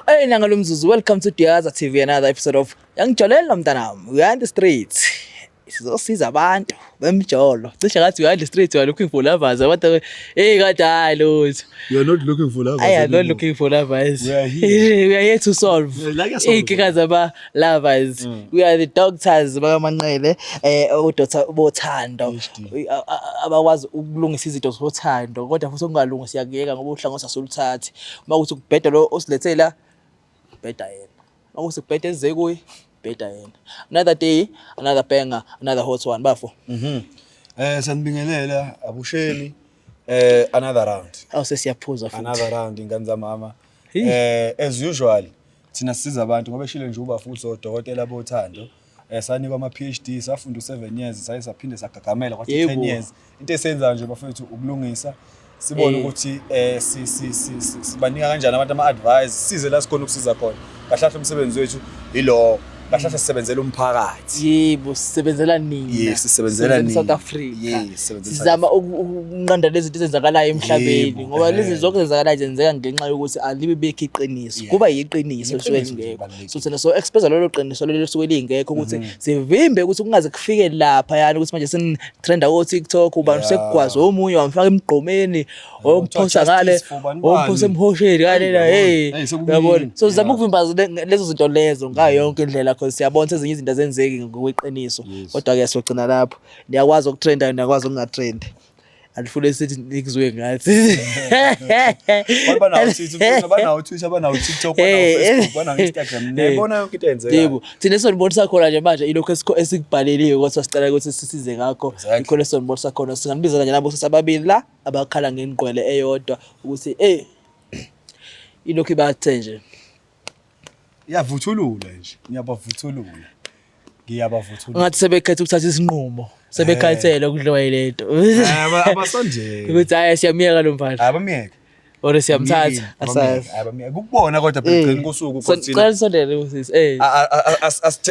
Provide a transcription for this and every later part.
Hey nanga lomzuzu, welcome to Diaza TV, another episode of Yangijolela mntanami. We are in the streets. Sizosiza abantu bemjolo. Cishe ngathi we are in the streets, we are looking for lovers. What hey kade hayi lutho. You are not looking for lovers. I am not looking for lovers. We are here. We are here to solve inkinga zaba lovers. We are the doctors bakaManqele udoctor bothando. Abakwazi ukulungisa izinto zothando kodwa futhi ungalungi siyakuyeka ngoba uhlangothi asoluthathi. Mawukuthi ukubheda lo osilethela bheda yena. Mawukuthi ukubheda ezeze kuyi bheda yena. Another day, another banger, another hot one bafo. Sanibingelela abusheni another round. Sesiyaphuza futhi. Another round ingane zamama. As usual thina sisiza abantu ngoba eshile nje uba futhi odokotela bothando. Sanikwa ama PhD safunda u7 years saye saphinde sagagamela kwathi 10 years. Into esenza nje bafethu ukulungisa sibone ukuthi sibanika kanjani abantu ama advice size la sikhona ukusiza khona. Kahlahla umsebenzi wethu ilo kahlahla sisebenzela umphakathi. Yebo sisebenzela nini? Yes sisebenzela nini? South Africa. Yes sizama ukunqanda lezi zinto ezenzakalayo emhlabeni ngoba lezi zonke ezenzakalayo zenzeka ngenxa yokuthi alibe bekho iqiniso. Kuba yiqiniso lisuke lingekho. So thina so expose lelo qiniso lelo lisuke lingekho ukuthi sivimbe ukuthi kungaze kufike lapha yani ukuthi manje sin trenda ko TikTok uba sekugwaza omunye wamfaka emgqomeni omphosa ngale omphosa emhosheni ngale la hey uyabona. So sizama ukuvimba lezo zinto lezo ngayo yonke indlela because siyabona ezinye izinto azenzeki ngokweqiniso kodwa ke siyogcina lapho niyakwazi ukutrenda niyakwazi ukungatrend alifule sithi nikuzwe ngathi banawo Twitter banawo TikTok banawo Facebook banawo Instagram nebona yonke into enzeka yebo thina sonibonisa khona nje manje ilokho esikubhaleliwe ukuthi sicela ukuthi sisize ngakho ikhona sonibonisa khona singanibiza kanje nabo sisababili la abakhala ngengqwele eyodwa ukuthi ilokho ibathe nje yavuthulula nje ngiyabavuthulula ngathi sebekhetha ukuthatha isinqumo sebekhethela ukudliwa yilento abasondele ukuthi hayi siyamiyeka lo mfana abamiyeka ore siyamthatha asazi abamiyeka ukubona kodwa phela kusuku ukuthi sicela sondele usisi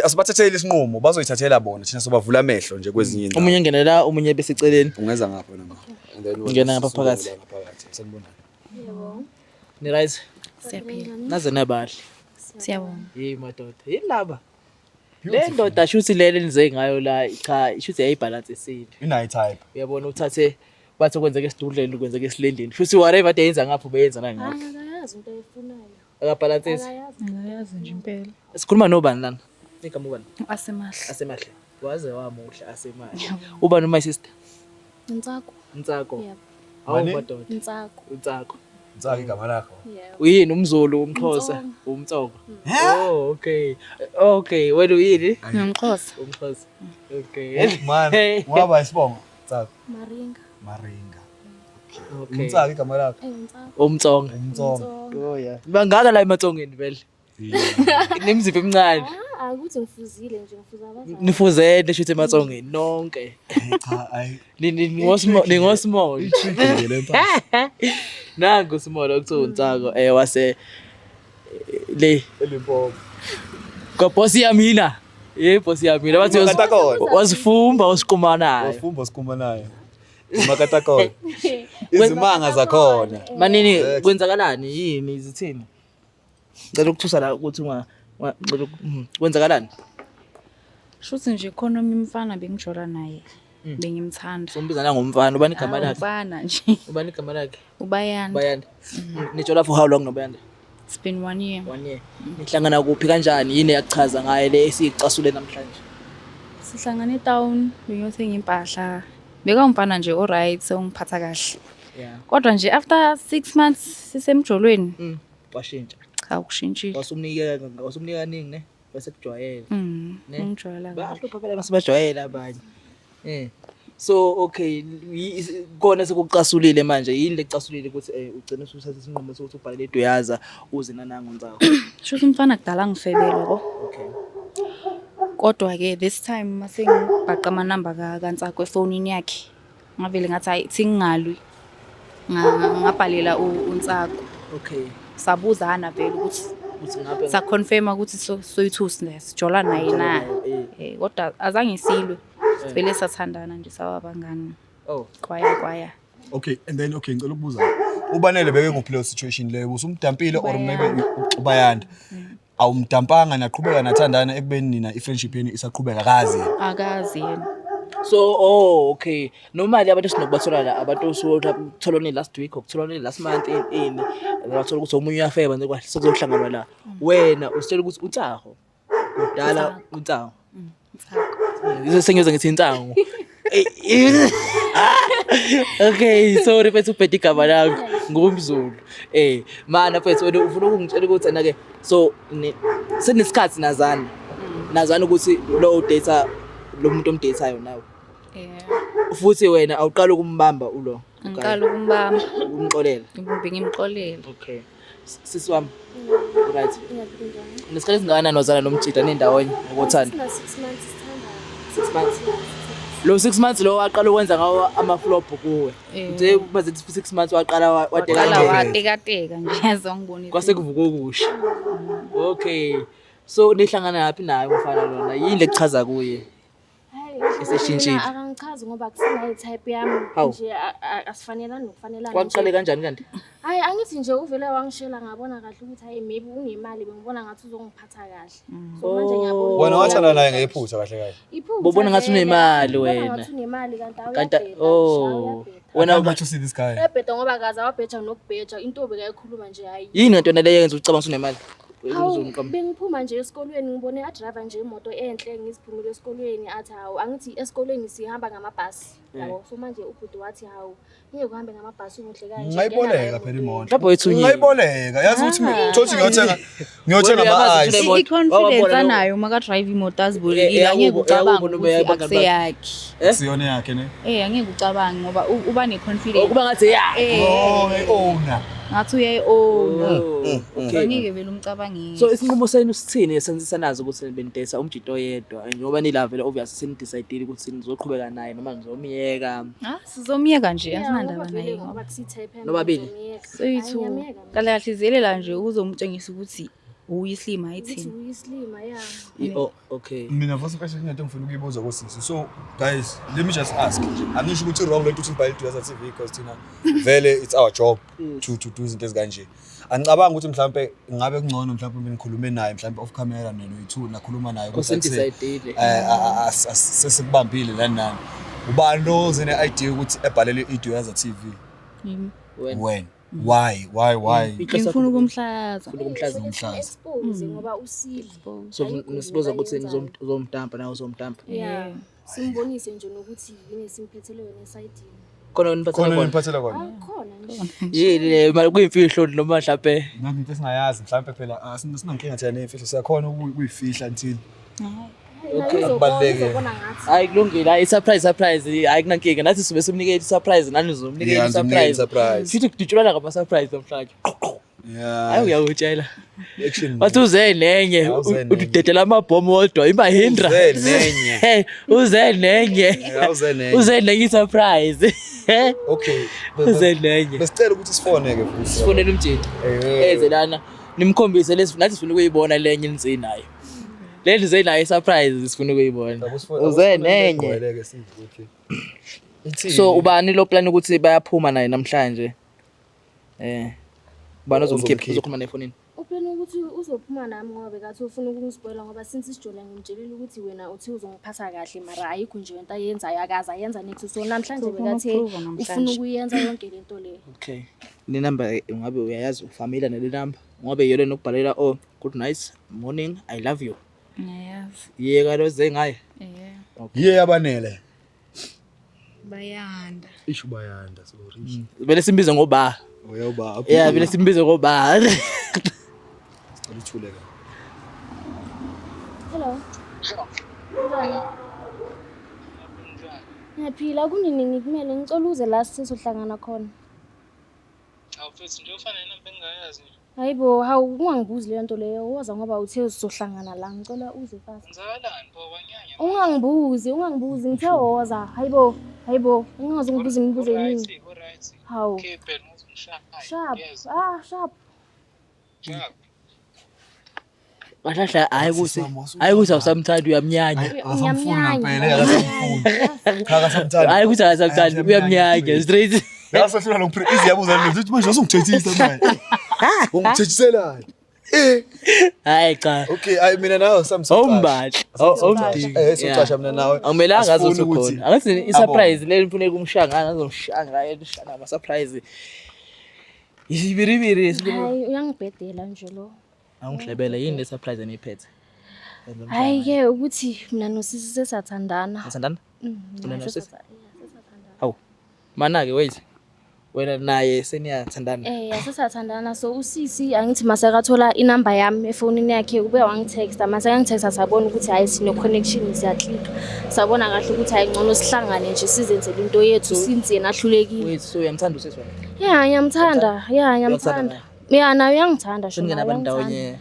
asibathathele isinqumo bazoyithathela bona thina sobavula amehlo nje kwezinye indawo omunye ngenela omunye beseceleni ungeza ngapha noma ngena ngapha phakathi sanibona yebo ni right siyaphila naze nabahle siyabonga hey madoda yilaba le ndoda shuthi lele nize ngayo la cha shuthi yayibalance esini ina type uyabona uthathe bathi kwenzeke esidudleni kwenzeke esilendeni shuthi whatever ade yenza ngapho beyenza nani ngapho akayazi into eyifunayo akabalance akayazi nje impela sikhuluma nobani lana igama ubani asemahle waze wamuhla asemahle ubani my sister Ntsako yebo awu madoda Ntsako Ntsako igama lakho yebo uyini umZulu umXhosa umtsoko okay wena uyini ngumXhosa umXhosa okay man waba isibongo Ntsako Maringa okay Ntsako igama lakho umtsonga oh yeah bangaka la ematsongeni vele nemzipho emncane akuthi ngifuzile nje ngifuza abazali nifuzele shuthi ematsongeni nonke cha ayi ningosmall nangu small okuthiwa Ntsako wase le elimpopo kwa bosi yamina bosi yamina bathi wasifumba usiqumanayo sikumanayo Makatakona izimanga zakhona manini kwenzakalani yini izithini ngicela ukuthusa la ukuthi kwenzakalani shuthi nje khona umfana bengijola naye bengimthanda sombizana ngomfana ubani igama lakhe umfana nje ubani igama lakhe Bayanda nijola for how long nobayanda it's been 1 year nihlangana kuphi kanjani yini yachaza ngaye le esicasule namhlanje sihlangana eTown bengiyothenga impahla beka umfana nje alright sengiphatha kahle kodwa nje after 6 months sisemjolweni washintsha cha ukushintshile wasumnika ningi ne bese kujwayela ngijwayela bahlupha phela basibajwayela abanye so okay kona sekucasulile manje yini lecasulile ukuthi ugcina usuthatha isinqumo sokuthi ubhalele eDuyaza uze nanangu Ntsako shuthi umfana kudala ngifebela yabo okay kodwa ke this time masengibhaqa ama number kaNtsako efonini yakhe ngavele ngathi hayi thingalwi ngabhalela uNtsako okay sabuzana vele ukuthi ngabe sa confirm ukuthi soyithusi sijola naye na kodwa azange silwe vele sathandana nje sawabangani oh kwaya okay and then okay ngicela ukubuza ubanele beke kuphi leyo situation leyo usumdampile or maybe ubayanda awumdampanga naqhubeka nathandana ekubeni nina i-friendship yenu isaqhubeka akazi yena. So okay normally abantu sinokubathola la abantu usutholone last week okutholone last month in bathola ukuthi omunye uyafeba nje kwahle sokuzohlangana la wena usitshela ukuthi uTsaho kudala uTsaho sengiyoze ngithi intango okay sorry mfethu ubhedi igama lakho ngumZulu mana mfethu wena ufuna ukungitshela ukuthi ana ke so senisikhathi nazana ukuthi lo data lo muntu omdateayo nawe futhi wena awuqala ukumbamba ulo ngiqala ukumbamba umxolela ngimxolela. okay sisi wami right nesikhathi singana nozana nomtshita nendawonye ngokuthanda 6 months sithanda 6 months lo 6 months lo waqala ukwenza ngawo ama-flop kuwe nje baze 6 months waqala watekateka nje yazongibonisa kwase kuvuka okusha okay so nihlangana yaphi naye umfana lona yini lekuchaza kuye iseshintshile akangichazi ngoba kusina i-type yami nje asifanelani nokufanelana kwaqale kanjani kanti hayi angithi nje uvele wangishela ngabona kahle ukuthi hayi maybe unemali bengibona ngathi uzongiphatha kahle so manje ngiyabona wena wathana naye ngephutha kahle bobona ngathi unemali wena ngathi unemali kanti wena ngathi usi this guy ebheda ngoba kaza wabheja nokubheja intombi kayikhuluma nje hayi yini into nale yenza ucabanga usunemali bengiphuma nje esikolweni ngibone a-driver nje imoto enhle ngiziphumile esikolweni athi hawu angithi esikolweni sihamba ngamabhasi yabo so manje ubhuti wathi hawu ngeke kuhambe ngamabhasi umuhle kanje ngayiboleka phela imoto mhlawumbe wethu ngayiboleka yazi ukuthi thothi ngiyothenga ama-ice i-confidence anayo maka drive imoto azibolekile angeke ucabange ukuthi akuseyakhe siyona yakhe ne angeke ucabange ngoba uba ne-confidence kuba ngathi ya owner ngathi uyayi-owna angeke vele umcabangile. So isinqumo senu sithini sensisanazi ukuthi benidesa umjito oyedwa njengoba nilavela obviously senidecide ukuthi nizoqhubeka naye noma nizomiyeka sizomiyeka nje asinandaba naye ngoba kusi-type yami nobabili soyithu kahle kahle izelela nje uzomtshengisa ukuthi uyislima ayithini uyislima ya okay mina first question into ngifuna ukuyibuza kosisi so guys let me just ask angisho ukuthi wrong lento ukuthi ibhayile to TV because thina vele it's our job to do izinto ezikanje angicabanga ukuthi mhlambe ngabe kungcono mhlambe benikhulume naye mhlambe off camera neno-2 nakhuluma naye ukuthi sesikubambile lana ubani lo zene idea ukuthi ebhalele iDuyaza TV when why ngifuna ukumhlaza expose ngoba usile so nisibuza ukuthi uzomdampa nawe uzomdampa yeah simbonise nje nokuthi yini simphethele yona esayidini khona niphathela khona khona nje yini mali kuyimfihlo noma mhlawumbe ngakho singayazi mhlawumbe phela sinankinga thina nemfihlo siyakhona ukuyifihla until okay kubaleke hayi kulungile hayi surprise hayi kunankinga nathi sibe simnikele surprise nani uzomnikela surprise futhi kudutshulana ngama surprise namhlanje yeah hayi uyawutshela action wathi uze nenye udedela amabhomu wodwa iMahindra uze nenye surprise okay uze nenye besicela ukuthi sifoneke futhi sifonele umjito eze lana nimkhombise lesi nathi sifuna ukuyibona lenye inzini nayo leli zenayo surprise sifuna ukuyibona uze nenye so ubani lo plan ukuthi bayaphuma naye namhlanje ubani ozomkhipha uzokhuluma naye efonini uphela ukuthi uzophuma nami ngoba bekathi ufuna ukungispoila ngoba since sijole ngimtshelile ukuthi wena uthi uzongiphatha kahle mara ayikho nje into ayenzayo akaza yenza next so namhlanje bekathi ufuna ukuyenza yonke lento le okay ni number ngabe uyayazi ufamily nale number ngobe yona nokubhalela good night morning I love you yazi yeka lo zengaye yiye abanele bayanda isho bayanda sorry vele simbize ngoba uyoba yeah vele simbize ngoba Alithuleka. Hello. Ngiyaphila kunini ngikumele ngicela uze la sizohlangana khona. Awufethi nje ufana nami bengayazi. Hayibo, hawu ungangibuzi le nto leyo. Woza ngoba uthe sizohlangana la. Ngicela uze fast. Ngizakalani bo kwanyanya? Ungangibuzi. Ngithe woza. Hayibo. Ungaze ngibuze yini? Alright. Hawu. Okay, phela ngizongishaya. Sharp. Yes. Sharp. Sharp. Bahlahla hayi ukuthi awusamthandi uyamnyanya asamfuna phela akasamfuni hayi ukuthi akasamthandi uyamnyanya straight Yasahlula lo iziyabuza lo uthi manje usungithethisa manje. Ungithethiselani? Hayi cha. Okay, mina nawe Awumbathi. Socasha mina nawe. Akumelanga azothi khona. Angathi i-surprise le mfune kumshanga ngazomshanga yeshana ama surprise. Isibiribiri Hayi uyangibhedela nje lo. Angihlebele yini le surprise eniphethe? Hayi ke ukuthi mina nosisi sesathandana. Athandana? Mina nosisi. Awu. Mana ke wait. Wena naye seniyathandana. Sesathandana so usisi angithi masekathola inamba yami efonini yakhe ube wangitexta mase yangitexta sabona ukuthi hayi sino connection siyaclick. Sabona kahle ukuthi hayi ngcono sihlangane nje sizenzele into yethu since yena ahlulekile. Wait so uyamthanda usisi wena? Ngiyamthanda. Ngiyamthanda. Naye uyangithanda shona. Ngena bandawonye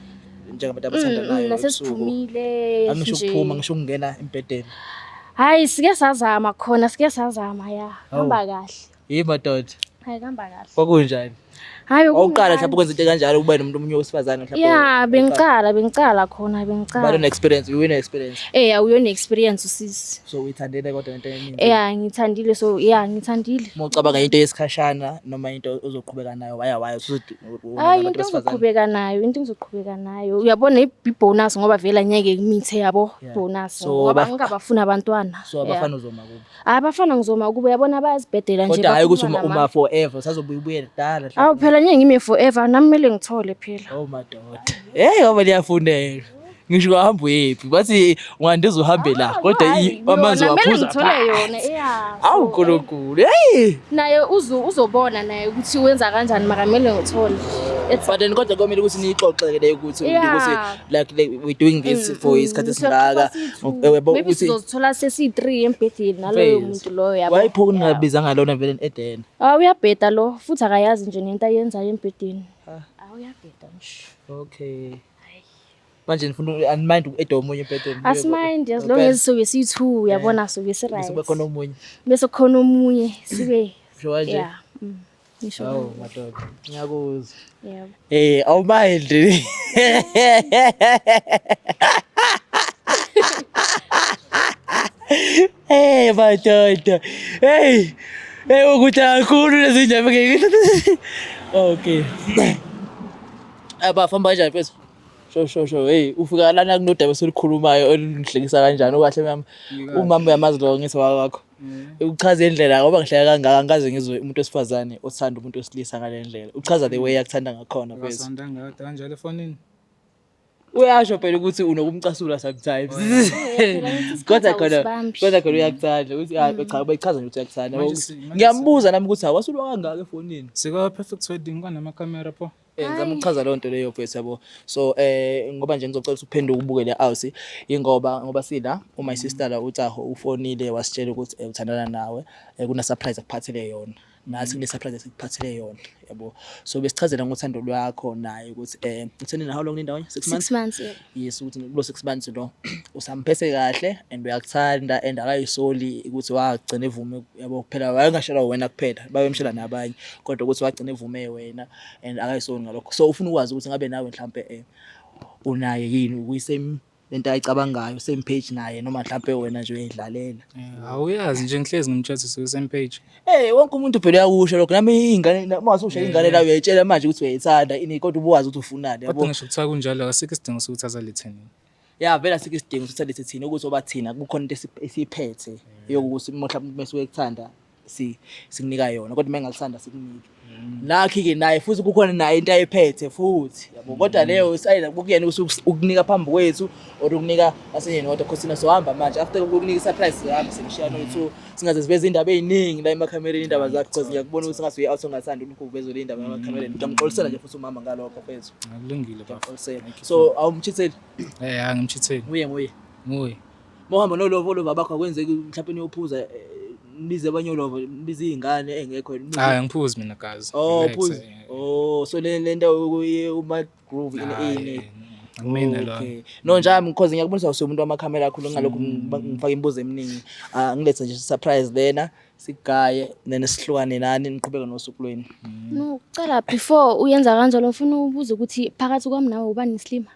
njengabantu abathandanayo. Nasesiphumile angisho ukuphuma ngisho ukungena embedeni. Hayi sike sazama khona hamba kahle. Madoda. Hayi hamba kahle. Kwakunjani? Hayi Awuqala mhlawumbe ukwenza into kanjalo kuba nomuntu omunye wesifazane mhlawumbe. bengicala khona But an experience, you win an experience. Uyona experience usisi. So uyithandile kodwa into eningi. Ngithandile so ngithandile. Mawucabanga into yesikhashana noma into ozoqhubeka nayo waya into engizoqhubeka nayo. Uyabona ibonus ngoba vela ngeke ngimithe yabo bonus ngoba ngingabafuna abantwana. So abafana uzoma kubo. Abafana ngizoma kubo uyabona bayazibhedela nje. Kodwa hayi ukuthi uma forever sazobuye dala. Awu phela ngime forever nami mele ngithole phela. Oh madoda. Ngoba liyafundela. Ngisho uhamba uyephi bathi ungandiza uhambe la kodwa amanzi waphuza ngithole yona awu nkulunkulu naye uzobona naye ukuthi wenza kanjani makamele ngithole. But then kodwa komele ukuthi nixoxele ukuthi like we doing this for isikhathi esingaka maybe sizothola sesi3 embedeni naloyo muntu loyo yabo. Wayipho kungabiza ngalona vele edeni. Uyabheda lo futhi akayazi nje nento ayenzayo embedeni. Uyabheda nje. Okay. Manje ngifuna unmind edomunye empedeni. Asimind as long as so si2 uyabona so bese right. Bese khona omunye. Bese khona omunye sibe. Sho nje. Ngisho. Awu madoda. Ngiyakuzwa. Yebo. Awumind. Madoda. Ukuthi akakhulu lezi ndaba ngeke. Okay. Abafamba kanjani mfethu? Sho ufika lana kunodaba esilikhulumayo olungihlekisa kanjani okahle mama umama uyamazi lo ngithi wakho uchaza indlela ngoba ngihleka kangaka ngikaze ngizwe umuntu wesifazane othanda umuntu wesilisa ngale ndlela uchaza the way yakuthanda ngakhona mfethu Wasanda ngathi kanjalo efonini uyasho phela ukuthi unokumcasula sometimes kodwa khona uyakuthanda uthi cha bayichaza nje ukuthi uyakuthanda ngiyambuza nami ukuthi awasulwa kangaka efonini sika perfect wedding kwanama camera pho ngizama ukuchaza lo nto leyo mfethu yabo so ngoba nje ngizocela ukuthi uphenduke ubuke le house ngoba sila my sister la uTaho ufonile wasitshela ukuthi uthandana nawe kuna surprise akuphathele yona nathi kune surprise esikuphathele yona yabo so besichazela ngothando lwakho naye ukuthi utheni na how long nindawo 6 months yes ukuthi lo 6 months lo usamphese kahle and uyakuthanda and akayisoli ukuthi wagcina evume yabo kuphela wayengashela wena kuphela bayemshela nabanye kodwa ukuthi wagcina evume wena and akayisoli ngalokho so ufuna ukwazi ukuthi ngabe nawe mhlambe unaye yini ukuyisemi lento ayicabangayo same page naye noma mhlambe wena nje uyidlalela awuyazi nje ngihlezi ngimtshela same page wonke umuntu phela uyakusho lokho nami ingane mase usho ingane la uyayitshela manje ukuthi uyayithanda ini kodwa ubuwazi ukuthi ufunani yabo kodwa ngisho kuthiwa kunjalo asikho isidingo sokuthi azaletheni vela sikho isidingo ukuthi alethe thina ukuthi obathina kukhona into esiphethe yokuthi mhlawumbe mase uyekuthanda sikunika yona kodwa mengakuthanda sikunike nakho ke naye futhi kukhona naye into ayiphethe futhi yabo kodwa leyo sayina kuyena ukunika phambi kwethu ukunika asenyeni kodwa khosina sohamba manje after ukunika surprise yami sengishiya no2 singaze siveze indaba eziningi la emakhamereni indaba zakho because ngiyakubona ukuthi ngasuye out ongathanda ukuthi uveze le indaba emakhamereni ngamxolisela nje futhi umama ngalokho mfethu akulungile bafo so awumchitheli angimchitheli nguye mohamba nolovo bakho akwenzeki mhlawumbe niyophuza nize abanyolovo nize izingane engekho ngiphuzi mina gazi phuzi so le nto uma groove in Angimina lo. No njami because ngiyakubonisa umuntu wamakhamera kakhulu ngalokho ngifaka imibuzo eminingi. Ngilethe nje surprise lena sigaye nene sihlukane nani niqhubeka nosuku lweni. No, ucela before uyenza kanjalo ufuna ubuze ukuthi phakathi kwami nawe ubani islima?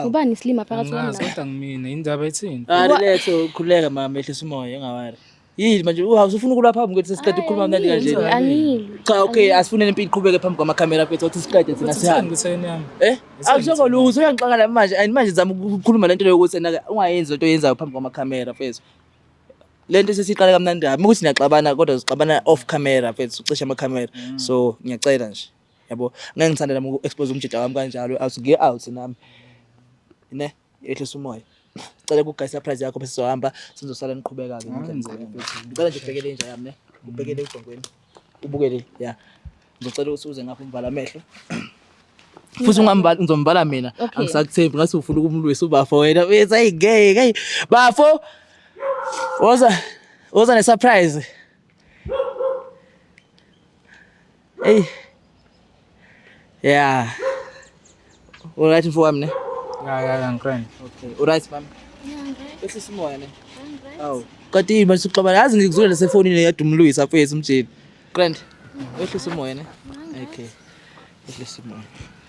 Ubani islima phakathi kwami nawe? Kodwa ngimina indaba ethini? Letho khuleka mama ehlisa umoya engawari. yini manje usufuna ukulapha phambi kwethu sesiqeda ukukhuluma mnandi kanje Anilwi. cha okay asifune impilo iqhubeke phambi kwamakamera mfethu ukuthi siqede thina sihambe Ngitheni yami. awushoko lutho uyangixakala manje zama ukukhuluma lento yokuthi ungayenzi into oyenzayo phambi kwamakamera mfethu lento sesiqala kamnandi kabi ukuthi niyaxabana kodwa sixabana off camera mfethu ucisha amakhamera so ngiyacela nje yabo ngeke ngithanda nami uku-expose umjida wami kanjalo out get out nami ne ehlisa umoya cela ku-guy surprise yakho bese sizohamba sizosala niqhubeka-ke ngicela nje ubhekele inja yami ne ubhekele ugongweni ubukele ya ngicela ukuthi uze ngapha umbala amehlo futhi ngizombala mina angisakuthembi ngathi ufuna ukumlwisa ubafo wena wethu ayigay bafo woza ne-surprise hey yeah alright mfo wami ne Ya ngikrani. okay alright mama bese simoya ne awu kanti manje sixabana yazi ngikuzule lasefonini yadumlwisa mfethu umjeni grand ehlisa umoya ne okay ehlisa umoya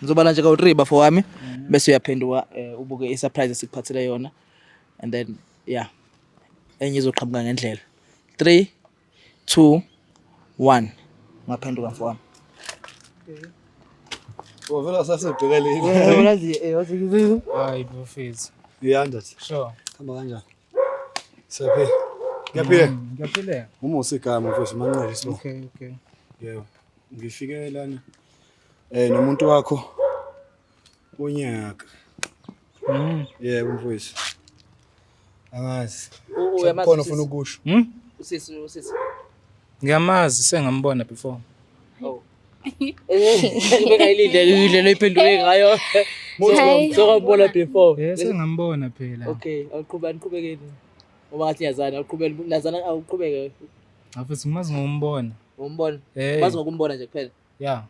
ngizobala nje ka-3 bafo wami bese uyaphenduka ubuke i-surprise esikuphathele yona and then yeah enye izoqhamuka ngendlela 3 2 1 ngaphenduka mfo wami Vela sasebhekeleni. Hayi bafethu. Uyanda thi. Sure. Hamba kanjani? Sephi. Ngiyaphila. Ngiyaphila. Uma usigama mfethu manqele sibo. Okay. Yebo. Ngifike lana. Nomuntu wakho unyaka. Yebo mfethu. Angazi. Uyamazi Khona ufuna ukusho. usisi Ngiyamazi sengambona before. oh bengayilinde iphenduke ngayo sokubona before Yes sengambona phela. okay awuqhubekeni ngoba ngathi yazana awuqhubele nazana awuqhubeke Afethu ngimazi ngokumbona. umbona Hey. bazi ngokumbona nje kuphela Yeah.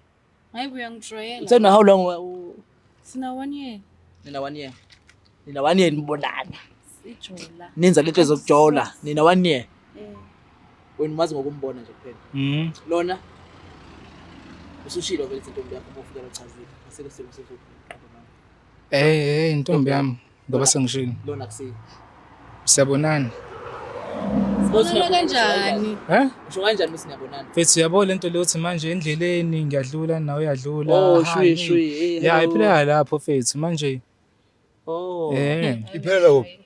Hayi uyangijoyela. uthena how long Sina 1 year. nina 1 year nibonana Sijola. nenza lento ezokujola nina 1 year wena umazi ngokumbona nje kuphela lona usushilo vele intombi yakho bofika lochazile aseke Hey intombi yami ngoba sengishilo. lona kusi Siyabonana. Sibonana kanjani? usho kanjani mse niyabonana Mfethu uyabo lento leyothi manje endleleni ngiyadlula nawe uyadlula. oh shwi Ya iphela lapho mfethu manje. oh Iphela kuphi?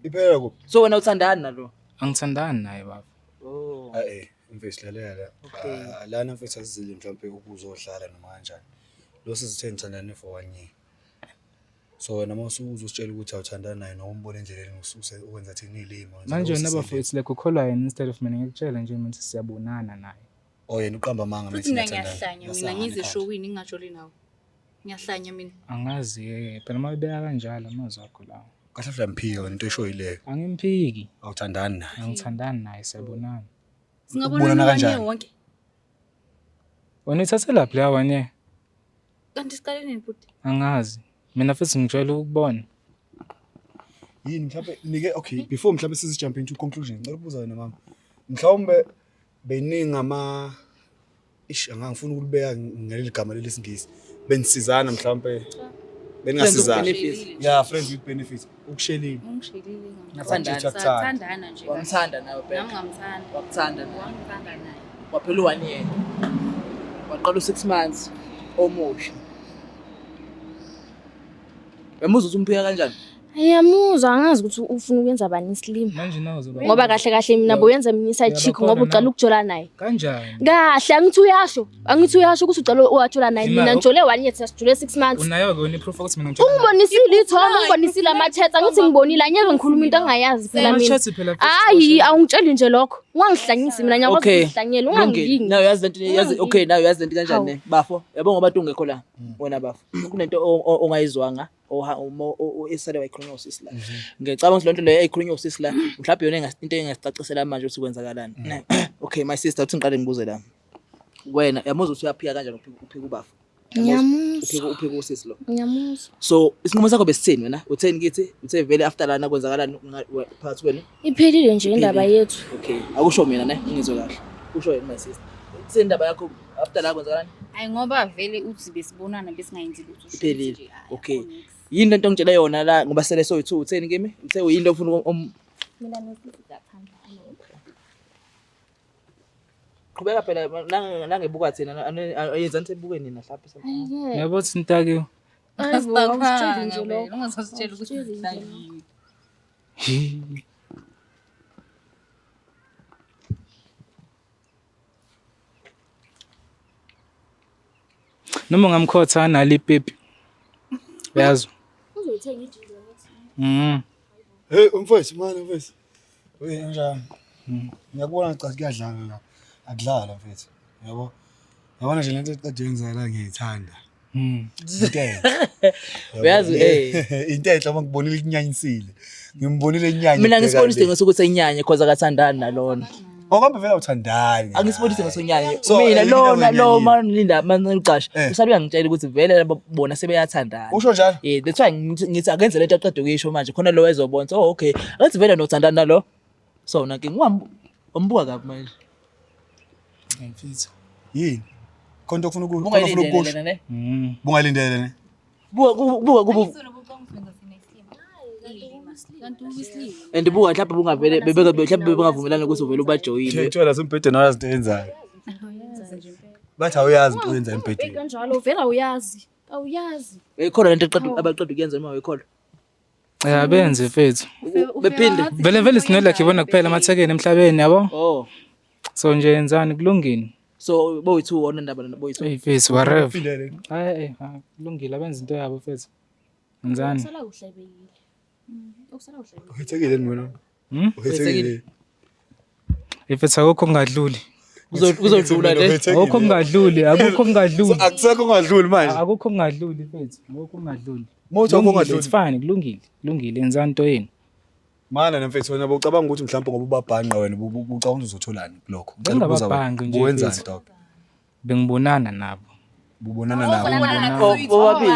Iphela kuphi? so wena uthandana nalo Angithandani naye baba. oh Mfethu lalela. Lana mfethu asizile mhlawumbe ukuzohlala noma kanjani. Lo sizithe ngithandane for 1 year. So wena uzositshela ukuthi awuthandana naye noma umbone endleleni ususe ukwenza thini ilimo. Manje wena bafethu like ukholwa yena instead of mina ngikutshela nje manje siyabonana naye. Oh yena uqamba amanga Futhi mina ngiyahlanya mina ngizeshowini ngingajoli nawe. Ngiyahlanya mina. Angazi phela mabeka kanjalo amazwi akho lawo. Kahle hle mphika wena into eshoyileyo. Angimphiki. Awuthandani naye. Angithandani naye siyabonana. Singabonana kanjani wonke? Wena uthathe laphi la 1 year? Kanti siqale nini futhi? Angazi. Mina futhi ngijwayele ukubona. Yini mhlawumbe nike okay before mhlawumbe sizijump into conclusion ngicela ukubuza wena mama. Mhlawumbe beningi angangifuna ukulibeka ngaleli gama lesingisi. Benisizana mhlawumbe beningasizana. Yeah, friends with benefits. Ukushelini. Ungishelile Nathandana. Sathandana nje. wamthanda nawe phela Nami ngamthanda. wakuthanda nawe Wangithanda naye. waphela 1 year waqala 6 months omusha yamuza ukuthi umphika kanjani Ayamuzwa angazi ukuthi ufuna ukwenza bani islimi. Manje nawe uzoba Ngoba kahle mina boyenza mina iside chick ngoba uqala ukujola naye. kanjani? Kahle angithi uyasho ukuthi uqala uyajola naye mina ngijole 1 year sijule 6 months. Unayo ke wena proof ukuthi mina ngijole. Ungibonisile ithombe ungibonisile ama-chats angithi ngibonile anyeke ngikhuluma into angayazi phela mina. Ama-chats phela futhi Hayi awungitsheli nje lokho. Ungangihlanyisi mina nyakwazi ukuhlanyela ungangingi. nawe yazi lento yazi okay nawe yazi lento kanjani ne bafo yabo ngoba abantu ungekho la wena bafo kunento ongayizwanga esale wayichronosis la ngicabanga ukuthi lonto leyo eyichronosis la mhlawumbe yona into engasicacisela manje ukuthi kwenzakalani okay my sister uthi ngiqale ngibuze la wena yamuzwa ukuthi uyaphika kanjani uphika ubafo Ngiyamuzwa. uphika usisi lo Ngiyamuzwa. so isinqumo sakho besithini wena utheni kithi uthe vele after lana kwenzakalani phakathi kwenu Iphelile nje indaba yethu. okay akusho mina ne ngizwe kahle usho yena my sister sendaba yakho after la kwenzakalani Hayi ngoba vele uthi besibonana besingayenzi lutho. iphelile okay yini lento ngitshela yona la ngoba sele so2 utheni kimi uthe uyini ofuna Mina nosisi siyathanda. Qhubeka phela nangebuka thina ayenzani sebuke nina lapha. Yabo sintakiwe. Ayibona nje lo. Ungazositshela ukuthi uhlakiwe. Noma ngamkhotha anali ipipi. Yazi. Uzoyithenga ijizo. Hey mfowethu mfowethu. Uye njani? Ngiyakubona cha kuyadlala la. Akudlala mfethu. Yabo. Yabona nje lento eqeda yenzakala ngiyithanda. Uyazi into enhle uma ngibonile inyanyisile. Ngimbonile inyanya. mina ngisibona isidingo sokuthi enyanye because akathandani nalona. Okambe vela uthandani. Angisibona isidingo sonyanye. So, Mina lina lo wenyanyile. manilinda maniqasha. Usabe uyangitshela ukuthi vele bona sebeyathandana. Usho njalo? That's why ngithi akenze lento aqeda ukuyisho manje khona lo ezobona. Oh okay. Athi vele nothandana nalo. So nake ngwambuka kabi manje. Mfethu. Yini? Khona ufuna ukusho. Ne? Bungalindele ne? Buka kubu Kanti ubisliwe. and buka mhlawumbe bungavele mhlawumbe bengavumelana ukuthi uvele ubajoyine. Ngithola lasembhedeni nazo into enzayo. Bathi awuyazi into yenza embhedeni. Kanjalo vela uyazi. Awuyazi. Khona lento abaqeda ukuyenza uma uyikhola. Benze mfethu. Bephinde. Vele sinela khibona kuphela amathekeni emhlabeni yabo. Oh. So nje yenzani kulungile. So boy2 wona ndaba boy2. Hey mfethu whatever. Phindele. Hayi kulungile abenza into yabo mfethu. Yenzani? Usala uhlebekile. Usala uhlebekile. Uhethekile mina. Uhethekile. Mfethu akukho kungadluli. Kuzodlula le. Akukho kungadluli, akukho kungadluli. Akusekho ungadluli manje. Akukho kungadluli mfethu, akukho kungadluli. Mothi akukho ungadluli. It's fine, kulungile. Kulungile yenzani into yini? Mana namfethu wena bocabanga ukuthi mhlawumbe ngoba ubabhanqa wena ucabanga ukuthi uzotholani kulokho. Bengababhanqi nje. Wenzani dog? Bengibonana nabo. Bubonana nabo. Bobabili.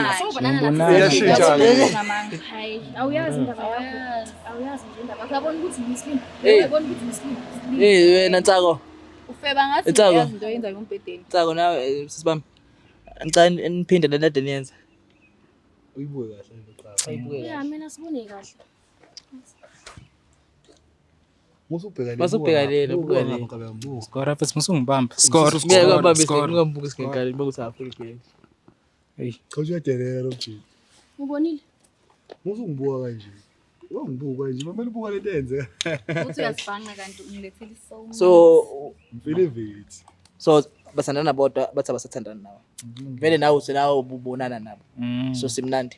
Hayi, awuyazi indaba yakho. Awuyazi nje indaba. Uyabona ukuthi Muslim. Hey. Uyabona ukuthi Muslim. Wena Ntsako. Ufeba ngathi Etsako. uyazi into yenza yombhedeni. Ntsako nawe sisibami. Ngicela niphinde le nto niyenza. Uyibuke kahle into Ayibuke. Yeah, mina sibone kahle. Musubheka Masubheka lelo, ubheka lelo. Skora mfethu musungibamba. Skora. Ngeke ngibambe ngingambuki isikengane bokuthi afuna ukubheka. Hey. Cha uyadelela lo mjini. Ubonile? Musungibuka kanje. Wangibuka nje, mamela ubuka lento enze. Uthi uyasibhanqa kanti ungilethela isongo. So Mfile vithi. so basandana bodwa bathi abasathandana nawe. Vele nawe uselawo ubonana nabo. So simnandi.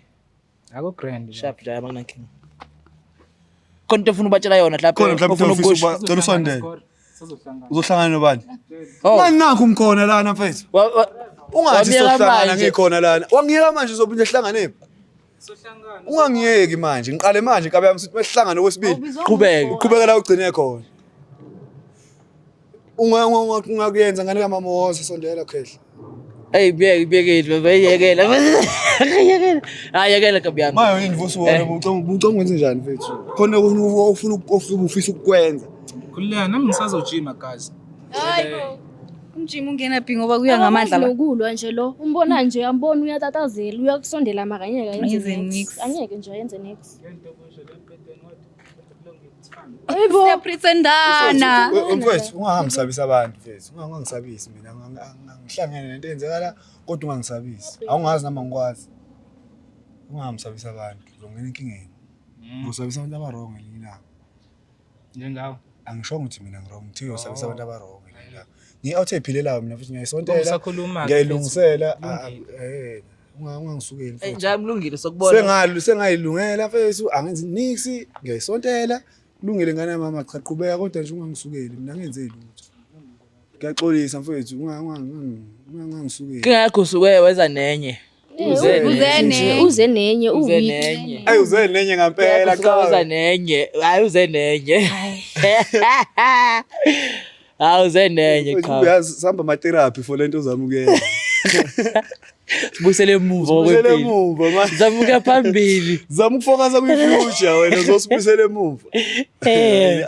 Ako grand. Sharp nje amanankinga. Konke ufuna ubatshela yona lapha Khona mhlawumbe ufisa ucela usondele. Sizohlangana. Uzohlangana nobani? Oh. Manje nakho umkhona lana mfethu. Ungathi sohlangana ngikhona lana. Wangiyeka manje uzobunye ehlangane. Ungangiyeki manje, ngiqale manje kabe yami sithi mesihlangana okwesibili. Qhubeke. Uqhubeka la ugcine khona. Ungakuyenza ngane kamama wose sondela khehla. Hey biyekile bayekela. Yekela. Yekela kabiyami. Mayo yini vusi wona ucanga ukwenza njani mfethu? Khona ufuna ufisa ukwenza. Khuleka nami ngisazojima gazi. Hayibo. Umjima ungena phi ngoba kuya ngamandla la. Nokulwa nje lo. Umbona nje ambona uyatatazela, uyakusondela makanyeka Yenze yenze nix. nix. Angeke nje yenze nix. Hayibo. Siyapretendana. Mfethu ungangisabisa abantu mfethu. Ungangisabisi mina ngihlangene nento enzekala kodwa ungangisabisi. Awungazi nama ngikwazi. Ungangisabisa abantu. Uzongena inkingeni. Usabisa abantu abarong ngelina. Njengawo. Angisho ukuthi mina ngirong, ngithi uyosabisa abantu abarong ngelina. Ngi-out ephilelayo mina futhi ngiyayisontela. Usakhuluma Ngiyayilungisela. Ungangisukeli mfethu. Njalo kulungile sokubona. Sengayilungela mfethu angenzi nix ngiyayisontela. Kulungile ngane mama cha qhubeka kodwa nje ungangisukeli mina ngenze lutho. Ngiyaxolisa mfethu ungangisukeli. Kingakho usuke weza nenye. Uze nenye Uze nenye. Ayi uze nenye ngempela Cha weza nenye. Hayi uze nenye. Uze nenye cha. Uyazi sihamba ama therapy for lento zami ukuyenza. Sibuyisele emuva Ubuyisele okwempilo. emuva manje. Zamuka phambili. Zama ukufokusa kwi-future wena uzosibuyisela emuva.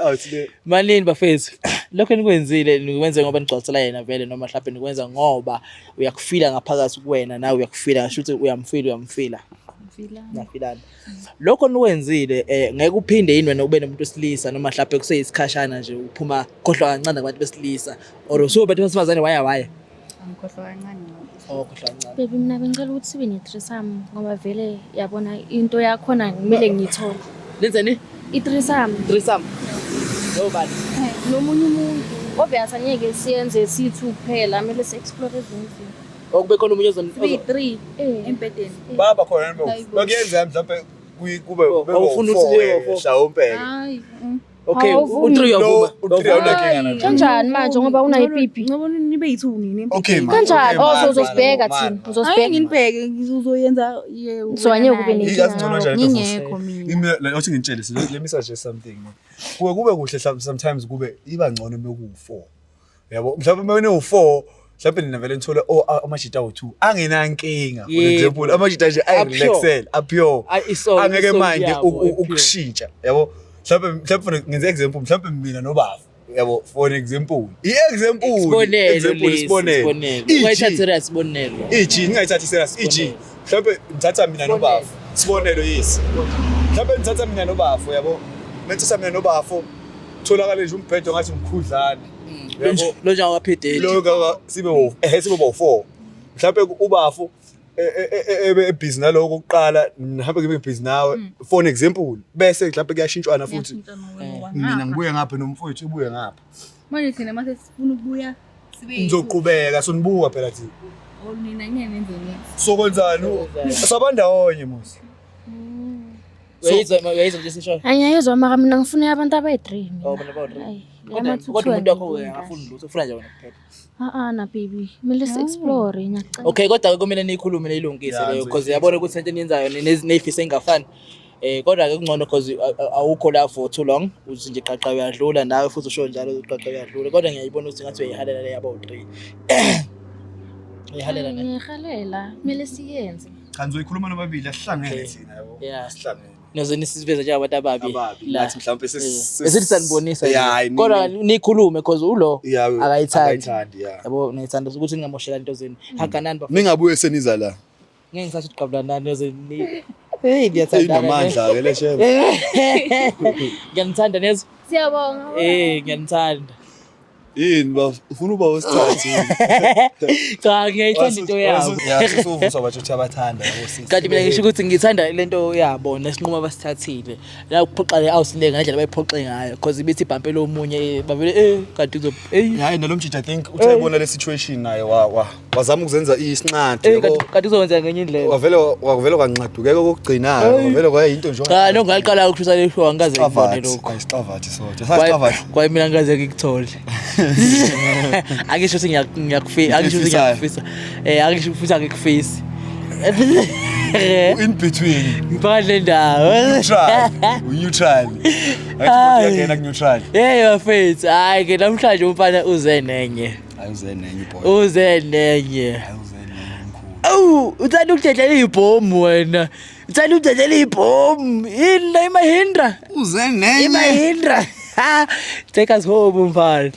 Out le. Manini bafethu. Lokho enikwenzile nikwenze ngoba nigcwalisela yena vele noma mhlawumbe nikwenza ngoba uyakufila ngaphakathi kuwena nawe uyakufila ngasho ukuthi uyamfila. nafilana lokho nikwenzile ngeke uphinde yini wena ube nomuntu wesilisa noma mhlawumbe kuseyisikhashana nje uphuma khohlwa kancane kubantu besilisa or usubantu besifazane waya Angikhohlwa kancane oh khohlwa kancane Baby mina bengicela ukuthi sibe ne-threesome ngoba vele yabona into yakhona kumele ngiyithole. lenzeni I-threesome threesome nobani nomunye umuntu obvious angeke siyenze sithu kuphela kumele si-explore ezinye izinto. okube khona umunye Three embedeni. baba khona bakuyenza mhlawumbe kube awufuna ukuthi libe bebo mhlawumbe Hayi. okay Awuvumi. u3 uyavuma u3 awunankinga nathi Kanjani manje ngoba unayo ipipi? Ngoba nibe yithi nini? okay man Kanjani? Uzosibheka thina. Hayi Uzosibheka. nginibheke ngizoyenza So angeke kube ngingekho mina. la uthi ngitshele let me suggest something kube kuhle sometimes kube iba ngcono mekuwu4 yabo mhlawumbe mawene u4 mhlawumbe nina vele nithola amajita awu2 angenankinga for example amajita nje ayirelaxel apure angeke manje ukushintsha yabo mhlawumbe ngenze example mhlawumbe mina nobafu yabo for example isibonelo ungayithatha serious isibonelo ngingayithathi serious mhlawumbe ngithatha mina nobafu sibonelo yes mhlawumbe ngithatha mina nobafu yabo ngithatha mina nobafu tholakala nje umphetho ngathi umkhudlana yabo lo nje awaphedeli lo sibe bo4 mhlawumbe ubafu ebhizi naloko oqala mhlawumbe ngibe busy nawe for example bese mhlawumbe kuyashintshwana futhi mina ngibuye ngapha nomfowethu ubuye ngapha Manje thina mase sifuna ukubuya sibe nizoqhubeka sonibuka phela thina nina ngeke nenzeni. sokwenzani sabandawonye musi uyayizwa nje sisho Angiyezwa mara mina ngifuna abantu abayi-3. bona bona Hayi. kodwa umuntu wakho uyafuna lutho ufuna nje wena kuphela Na baby. Kumele si-explore ngiyacela. okay kodwa kumele nikhulume nilungise leyo because yabona ukuthi into eniyenzayo nezifise engafani kodwa ke kungcono because awukho la for too long uthi nje qaqa uyadlula nawe futhi usho njalo uqaqa uyadlula kodwa ngiyayibona ukuthi ngathi uyayihalela le yabo 3 uyayihalela ne Ngiyahalela. Kumele siyenze. cha nizoyikhuluma nobabili asihlangene thina yabo asihlangene nozeni sisiveza nje abantu ababi lathi mhlawumbe esithi sanibonisa Yeah, kodwa nikhulume because ulo akayithandi yeah yabo niyithanda ukuthi ningamoshela into zeni hakanani bafana ningabuye seniza la ngeke ngisathi uqabula nani nozeni hey ngiyathandana inamandla ke le shebo ngiyanithanda nezo Siyabonga. ngiyanithanda yini ufuna uba wesithathu cha ngiyayithanda into yabo sisuvuswa bathu abathanda yabo sisi kanti mina ngisho ukuthi ngithanda lento yabo nesinqumo abasithathile la ukuphoqa le awusilenga ngendlela bayiphoxe ngayo because ibithi ibhampelo omunye bavele kanti uzo hayi nalomjija I think uthe ebona le situation naye wazama ukuzenza isinqadi yabo kanti uzokwenza ngenye indlela wavele kwanqadukeka kokugcinayo wavele kwayinto nje cha no ngaliqala ukushisa le show angaze ngibone lokho ayisicavathi soja sasicavathi kwaye mina ngaze ngikuthole angisho ukuthi ngiyakufisa angisho ukuthi ngiyakufisa angisho ukuthi ngikufisa in between ngiphandle le ndawo neutral ayikho neutral bafethu hayi ke namhlanje umfana uze nenye boy uze nenye uthanda ukudedlela ibhomu wena uthanda ukudedlela ibhomu yini la iMahindra uze nenye iMahindra take us home mfana